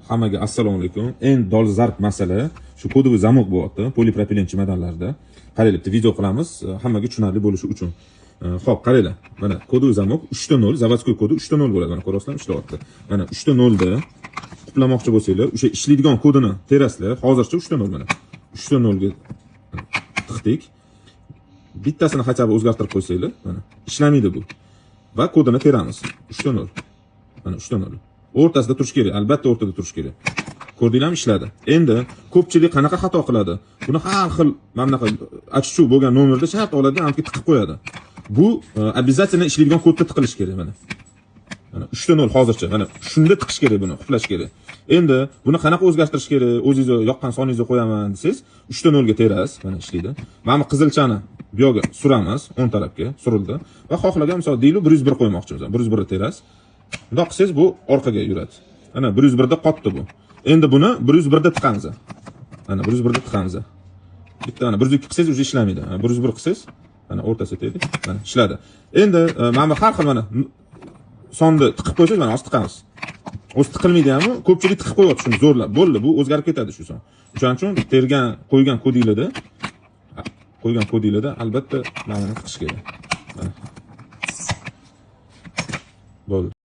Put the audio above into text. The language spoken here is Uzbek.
Hammaga assalomu alaykum. Eng dolzarb masala shu kodoviy zamok bo'lyapti, polipropilen chemodanlarda. Qaranglar, bitta video qilamiz, hammaga tushunarli bo'lishi uchun. Xo'p, qaranglar. Mana kodoviy zamok 3.0, zavodskoy kodi 3.0 bo'ladi. Mana ko'rasizlar, ishlayapti. Mana 3.0 da quplamoqchi bo'lsanglar, o'sha ishlaydigan kodini terasizlar. Hozircha 3.0 mana. 3.0 ga tiqdik. Bittasini hachab o'zgartirib qo'ysanglar, mana ishlamaydi bu. Va kodini teramiz. 3.0. Mana 3.0. O'rtasida turish kerak, albatta o'rtada turish kerak. Ko'rdinglarmi, ishladi. Endi ko'pchilik qanaqa xato qiladi? Buni har xil mana bunaqa achichuv bo'lgan nomerda shart oladi, amki tiqib qo'yadi. Bu обязательно ishlaydigan kodda tiqilish kerak mana. Mana 3.0 hozircha, mana shunda tiqish kerak buni, uxlash kerak. Endi buni qanaqa o'zgartirish kerak? O'zingiz yoqqan soningizga qo'yaman desangiz, 3.0 ga terasiz, mana ishlaydi. Mana qizilchani bu yoqqa suramiz, o'ng tarafga surildi va xohlagan misol deylik 101 qo'ymoqchimiz. 101 ga terasiz. Bundoq qilsangiz bu orqaga yuradi. Mana 101 da qotdi bu. Endi buni 101 da tiqamiz. Mana 101 da tiqamiz. Bitta mana 102 qilsangiz o'zi ishlamaydi. 101 qilsangiz mana o'rtasiga tegdi. Mana ishladi. Endi mana har xil mana sonni tiqib qo'ysangiz mana osti tiqamiz. O'zi tiqilmaydi-ku, ko'pchilik tiqib qo'yapti shuni zo'rlab. Bo'ldi, bu o'zgarib ketadi shu son. O'shaning uchun tergan qo'ygan kodinglarda albatta mana tiqish kerak. Bo'ldi.